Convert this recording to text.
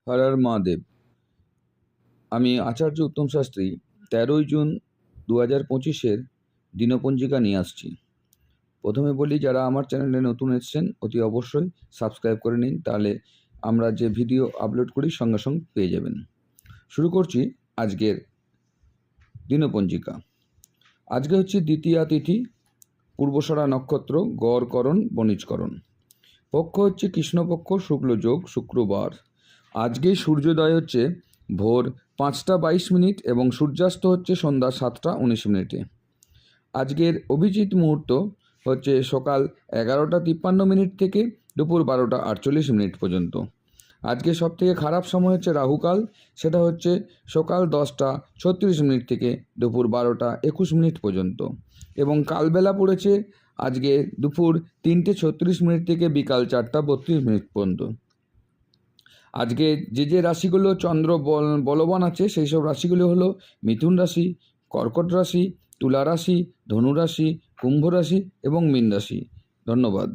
হর হর মহাদেব। আমি আচার্য উত্তম শাস্ত্রী 13ই জুন 2025-এর দিনপঞ্জিকা নিয়ে আসছি। প্রথমে বলি, যারা আমার চ্যানেলে নতুন এসেছেন অতি অবশ্যই সাবস্ক্রাইব করে নিন, তাহলে আমরা যে ভিডিও আপলোড করি সঙ্গে সঙ্গে পেয়ে যাবেন। শুরু করছি আজকের দিনপঞ্জিকা। আজকে হচ্ছে দ্বিতীয়া তিথি, পূর্বসরা নক্ষত্র, গড়করণ বণিজকরণ। পক্ষ হচ্ছে কৃষ্ণপক্ষ, শুক্লযোগ, শুক্রবার। আজকে সূর্যোদয় হচ্ছে ভোর 5টা 22 এবং সূর্যাস্ত হচ্ছে সন্ধ্যা 7টা 19। আজকের অভিজিৎ মুহূর্ত হচ্ছে সকাল 11টা 53 থেকে দুপুর 12টা 48 পর্যন্ত। আজকে সবথেকে খারাপ সময় হচ্ছে রাহুকাল, সেটা হচ্ছে সকাল 10টা 36 থেকে দুপুর 12টা 21 পর্যন্ত। এবং কালবেলা পড়েছে আজকে দুপুর 3টে 36 থেকে বিকাল 4টা 32 পর্যন্ত। আজকে যে রাশিগুলো চন্দ্র বলবান আছে সেই সব রাশিগুলো হলো মিথুন রাশি, কর্কট রাশি, তুলা রাশি, ধনু রাশি, কুম্ভ রাশি এবং মীন রাশি। ধন্যবাদ।